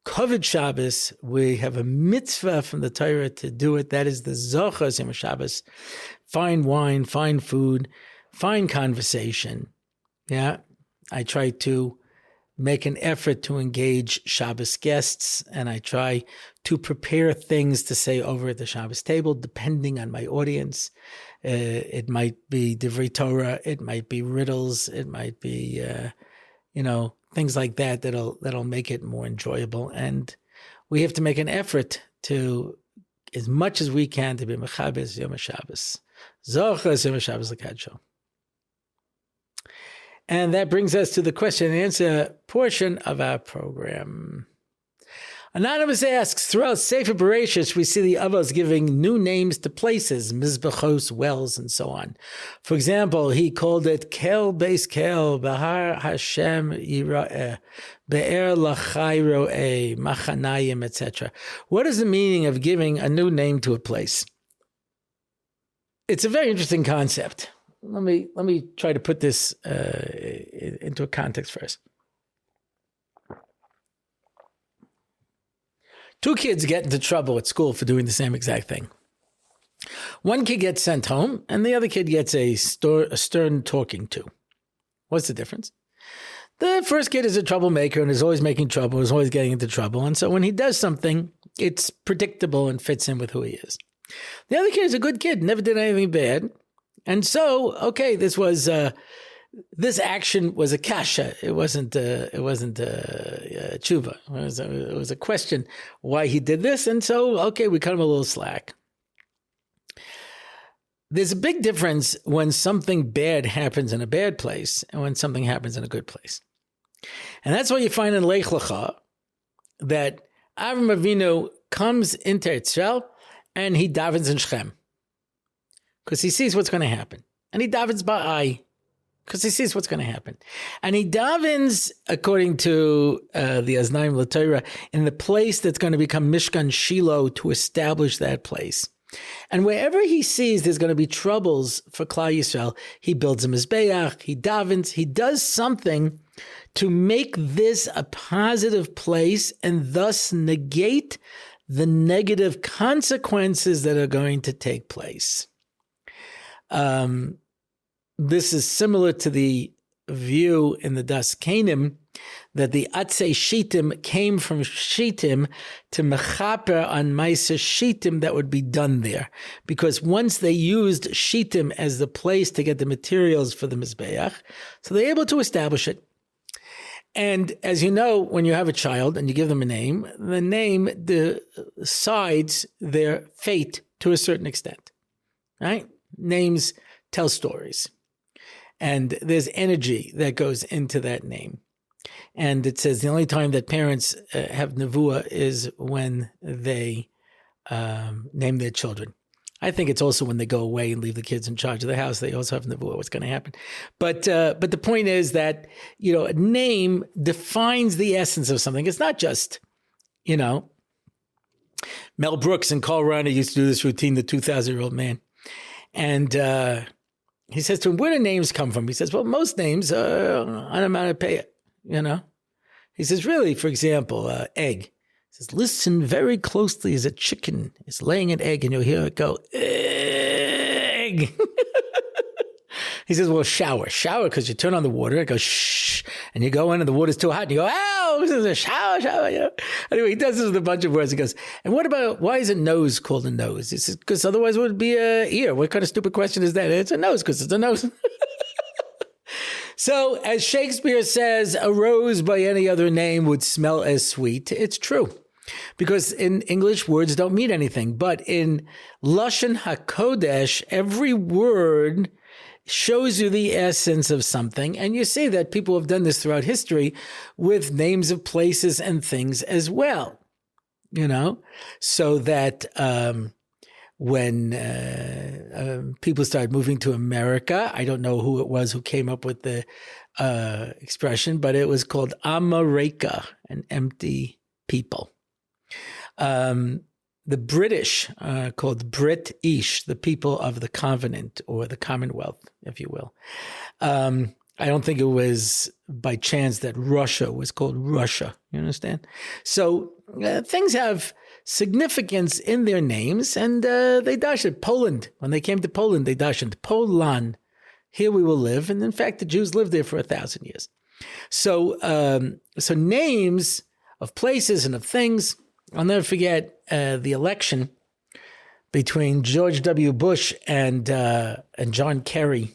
covered Shabbos, we have a mitzvah from the Torah to do it. That is the zochas Yom Shabbos. Fine wine, fine food, fine conversation. Yeah, I try to make an effort to engage Shabbos guests, and I try to prepare things to say over at the Shabbos table, depending on my audience. It might be Divrei Torah, it might be riddles, it might be, things like that that'll make it more enjoyable. And we have to make an effort to as much as we can to be mechabes Yom HaShabbos. Zochas Yom HaShabbos l'kadsho. And that brings us to the question and answer portion of our program. Anonymous asks, throughout Sefer Bereshit, we see the Avos giving new names to places, mizbachos, wells, and so on. For example, he called it Kel Beis Kel, Bahar Hashem Yira'eh, Be'er Lachai Ro'eh, Machanayim, etc. What is the meaning of giving a new name to a place? It's a very interesting concept. Let me try to put this into a context first. Two kids get into trouble at school for doing the same exact thing. One kid gets sent home, and the other kid gets a stern talking to. What's the difference? The first kid is a troublemaker and is always making trouble, is always getting into trouble. And so when he does something, it's predictable and fits in with who he is. The other kid is a good kid, never did anything bad. And so, okay, this action was a kasha. It wasn't tshuva. It was a question why he did this. And so, okay, we cut him a little slack. There's a big difference when something bad happens in a bad place and when something happens in a good place. And that's why you find in Lech Lecha that Avram Avinu comes into Eretz Yisrael and he davens in Shechem because he sees what's going to happen. And he davens ba'ai because he sees what's going to happen. And he davens, according to the Aznaim L'Torah, in the place that's going to become Mishkan Shiloh to establish that place. And wherever he sees there's going to be troubles for Klal Yisrael, he builds a mizbeach, he davens, he does something to make this a positive place and thus negate the negative consequences that are going to take place. This is similar to the view in the Das Kanim that the Atzei Shitim came from Shitim to mechaper on Maisa Shitim that would be done there. Because once they used Shitim as the place to get the materials for the Mizbeach, so they're able to establish it. And as you know, when you have a child and you give them a name, the name decides their fate to a certain extent, right? Names tell stories. And there's energy that goes into that name. And it says the only time that parents have nevuah is when they name their children. I think it's also when they go away and leave the kids in charge of the house, they also have nevuah, what's going to happen. But the point is that, a name defines the essence of something. It's not just, Mel Brooks and Carl Reiner used to do this routine, the 2,000-year-old man. And he says to him, where do names come from? He says, well, most names are onomatopoeia, He says, really, for example, egg. He says, listen very closely as a chicken is laying an egg and you'll hear it go, egg. He says, well, shower because you turn on the water, it goes shh, and you go in and the water's too hot and you go, ow, this is a shower. Anyway, he does this with a bunch of words. He goes, and what about, why is a nose called a nose? He says, because otherwise it would be a ear. What kind of stupid question is that? It's a nose because it's a nose. So, as Shakespeare says, a rose by any other name would smell as sweet. It's true. Because in English, words don't mean anything. But in Lashon HaKodesh, every word shows you the essence of something. And you see that people have done this throughout history with names of places and things as well. So that when people started moving to America, I don't know who it was who came up with the expression, but it was called Amareka, an empty people. The British called Brit-ish, the people of the Covenant or the Commonwealth, if you will. I don't think it was by chance that Russia was called Russia. You understand? So things have significance in their names, and they dashed Poland. When they came to Poland, they dashed Poland. Here we will live. And in fact, the Jews lived there for 1,000 years. So names of places and of things. I'll never forget the election between George W. Bush and John Kerry.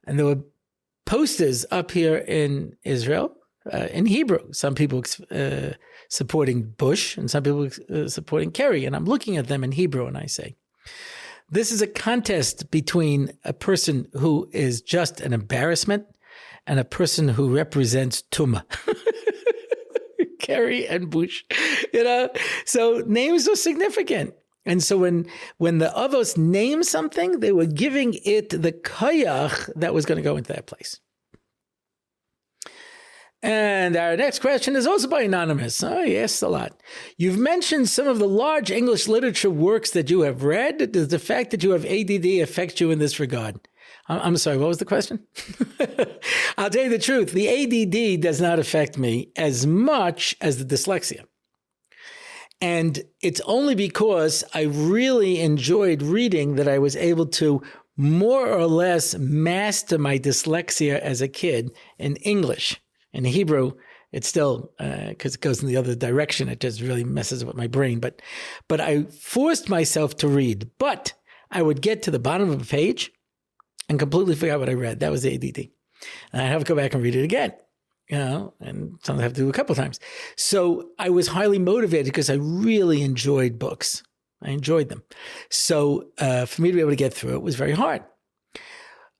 And there were posters up here in Israel in Hebrew. Some people supporting Bush and some people supporting Kerry. And I'm looking at them in Hebrew and I say, this is a contest between a person who is just an embarrassment and a person who represents Tumah. Kerry and Bush, So names are significant. And so when the Avos named something, they were giving it the koyach that was going to go into that place. And our next question is also by Anonymous. Oh, yes, a lot. You've mentioned some of the large English literature works that you have read. Does the fact that you have ADD affect you in this regard? I'm sorry, what was the question? I'll tell you the truth. The ADD does not affect me as much as the dyslexia. And it's only because I really enjoyed reading that I was able to more or less master my dyslexia as a kid in English. In Hebrew, it's still, because it goes in the other direction, it just really messes with my brain. But I forced myself to read. But I would get to the bottom of a page and completely forgot what I read. That was the ADD. And I have to go back and read it again, and sometimes I have to do it a couple of times. So I was highly motivated because I really enjoyed books. I enjoyed them. So for me to be able to get through it was very hard.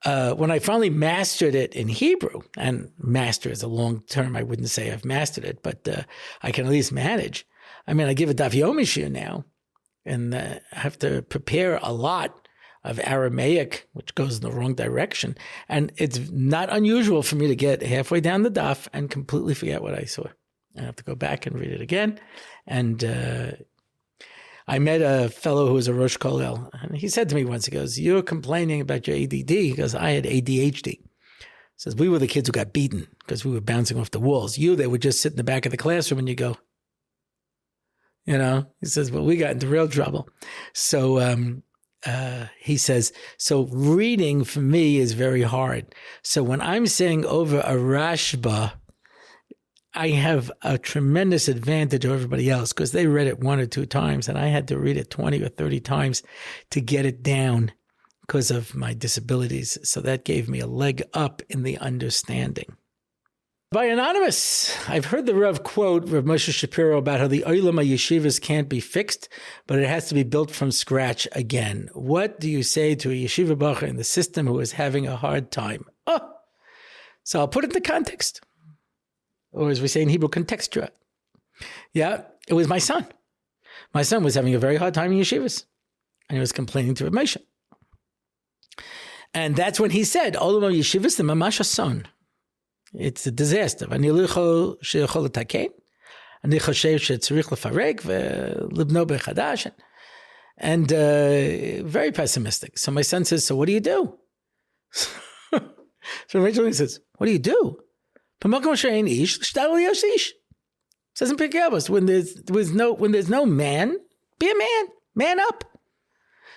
When I finally mastered it in Hebrew, and master is a long term, I wouldn't say I've mastered it, but I can at least manage. I mean, I give a Daf Yomi shiur now, and I have to prepare a lot of Aramaic, which goes in the wrong direction. And it's not unusual for me to get halfway down the daf and completely forget what I saw. I have to go back and read it again. And I met a fellow who was a Rosh Kollel, and he said to me once, he goes, you're complaining about your ADD. He goes, I had ADHD. He says, we were the kids who got beaten because we were bouncing off the walls. They would just sit in the back of the classroom and you go, he says, well, we got into real trouble. So he says, so reading for me is very hard. So when I'm saying over a Rashba, I have a tremendous advantage over everybody else because they read it 1 or 2 times and I had to read it 20 or 30 times to get it down because of my disabilities. So that gave me a leg up in the understanding. By Anonymous, I've heard the Rav quote Rav Moshe Shapiro about how the Olam of yeshivas can't be fixed, but it has to be built from scratch again. What do you say to a yeshiva bachur in the system who is having a hard time? So I'll put it in the context. Or as we say in Hebrew, contextua. Yeah, it was my son. My son was having a very hard time in yeshivas, and he was complaining to Rav Moshe. And that's when he said, Olam of yeshivas the mamash ason. It's a disaster. And very pessimistic. So my son says, so what do you do? So Rachel says, what do you do? Says in Pirkei Avos, when there's no man, be a man. Man up.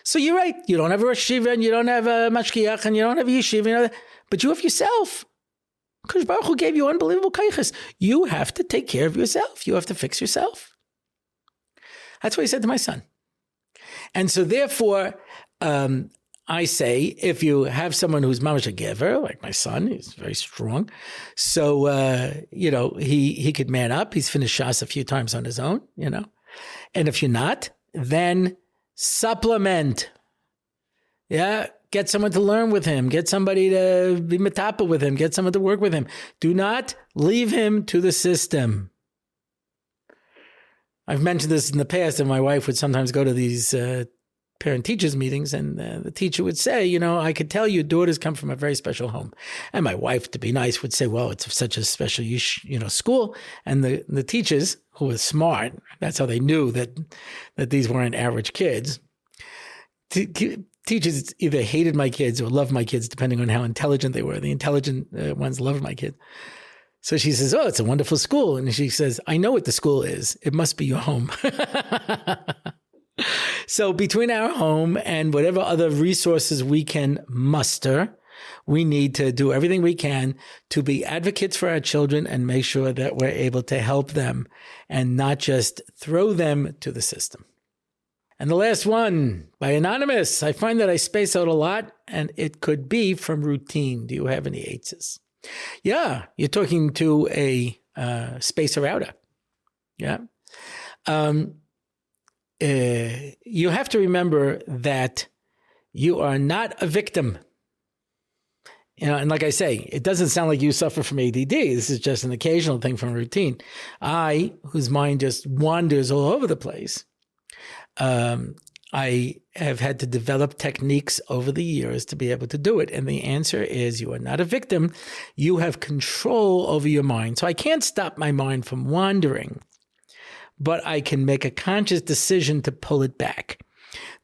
So you're right. You don't have a Rosh Yeshiva, and you don't have a mashkiach, and you don't have a yeshiva, but you have yourself. Because Baruch Hu gave you unbelievable kaiches. You have to take care of yourself. You have to fix yourself. That's what he said to my son. And so therefore, I say, if you have someone who's mamash a gever, like my son, he's very strong. So, he could man up. He's finished Shas a few times on his own, And if you're not, then supplement. Yeah. Get someone to learn with him. Get somebody to be metapa with him. Get someone to work with him. Do not leave him to the system. I've mentioned this in the past, and my wife would sometimes go to these parent-teachers meetings, and the teacher would say, I could tell your daughters come from a very special home. And my wife, to be nice, would say, well, it's such a special school. And the teachers, who were smart, that's how they knew that these weren't average kids, teachers either hated my kids or loved my kids, depending on how intelligent they were. The intelligent ones loved my kids. So she says, oh, it's a wonderful school. And she says, I know what the school is. It must be your home. So between our home and whatever other resources we can muster, we need to do everything we can to be advocates for our children and make sure that we're able to help them and not just throw them to the system. And the last one, by Anonymous, I find that I space out a lot, and it could be from routine. Do you have any eights? Yeah, you're talking to a spacer router. Yeah. You have to remember that you are not a victim. And like I say, it doesn't sound like you suffer from ADD. This is just an occasional thing from a routine. I, whose mind just wanders all over the place, I have had to develop techniques over the years to be able to do it. And the answer is you are not a victim. You have control over your mind. So I can't stop my mind from wandering, but I can make a conscious decision to pull it back.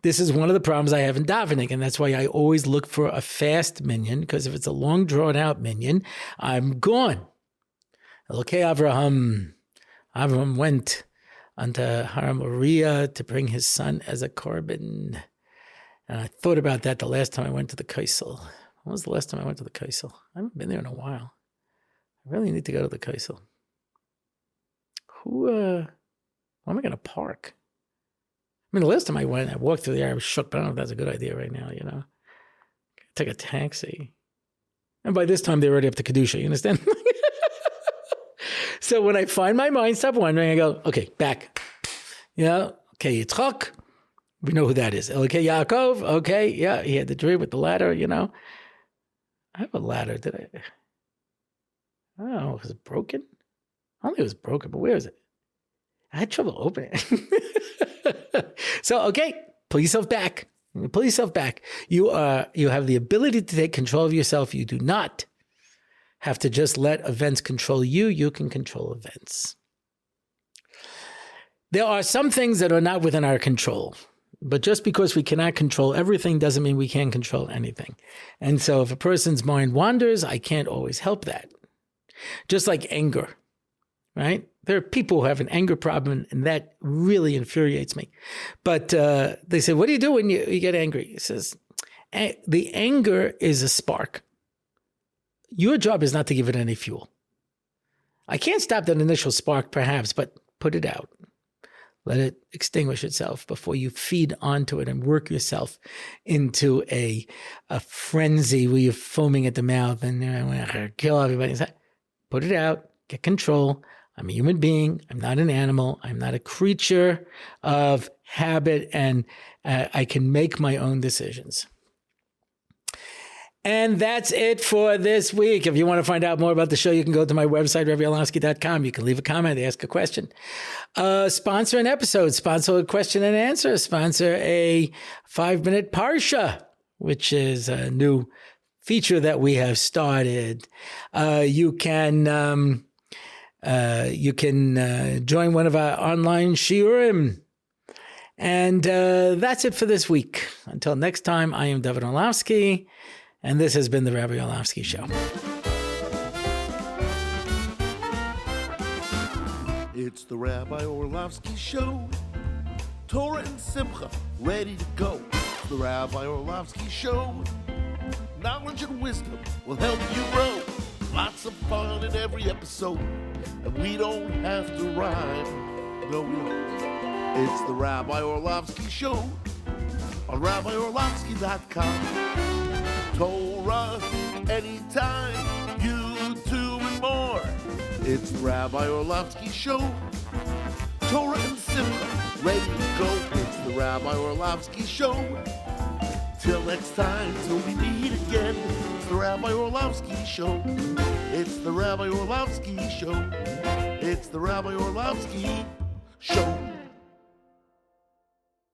This is one of the problems I have in davening, and that's why I always look for a fast minyan, because if it's a long, drawn-out minyan, I'm gone. Okay, Avraham went unto Har Moriah to bring his son as a korban. And I thought about that the last time I went to the Kaisel. When was the last time I went to the Kaisel? I haven't been there in a while. I really need to go to the Kaisel. Where am I going to park? I mean, the last time I went, I walked through the area, I was shook, but I don't know if that's a good idea right now, Take a taxi. And by this time, they're already up to Kedusha, you understand? So when I find my mind stop wandering, I go, okay, back. Okay, Yitzchak, we know who that is. Okay, Yaakov, okay, yeah, he had the dream with the ladder, I have a ladder, did I? Oh, was it broken? I don't think it was broken, but where is it? I had trouble opening it. So, okay, pull yourself back. Pull yourself back. You have the ability to take control of yourself. You do not have to just let events control you. You can control events. There are some things that are not within our control. But just because we cannot control everything doesn't mean we can't control anything. And so if a person's mind wanders, I can't always help that. Just like anger, right? There are people who have an anger problem, and that really infuriates me. But they say, what do you do when you get angry? He says, the anger is a spark. Your job is not to give it any fuel. I can't stop that initial spark, perhaps, but put it out. Let it extinguish itself before you feed onto it and work yourself into a frenzy where you're foaming at the mouth and I'm going to kill everybody. Put it out, get control. I'm a human being. I'm not an animal. I'm not a creature of habit, and I can make my own decisions. And that's it for this week. If you want to find out more about the show, you can go to my website, RabbiOrlofsky.com. You can leave a comment, ask a question. Sponsor an episode, sponsor a question and answer, sponsor a 5-minute Parsha, which is a new feature that we have started. You can join one of our online shiurim. And that's it for this week. Until next time, I am David Orlofsky, and this has been the Rabbi Orlofsky Show. It's the Rabbi Orlofsky Show. Torah and Simcha, ready to go. It's the Rabbi Orlofsky Show. Knowledge and wisdom will help you grow. Lots of fun in every episode, and we don't have to rhyme. No, we don't. It's the Rabbi Orlofsky Show on RabbiOrlofsky.com. Torah anytime, YouTube and more. It's the Rabbi Orlofsky Show. Torah and Simcha, ready to go. It's the Rabbi Orlofsky Show. Till next time, till we meet again. It's the Rabbi Orlofsky Show. It's the Rabbi Orlofsky Show. It's the Rabbi Orlofsky Show.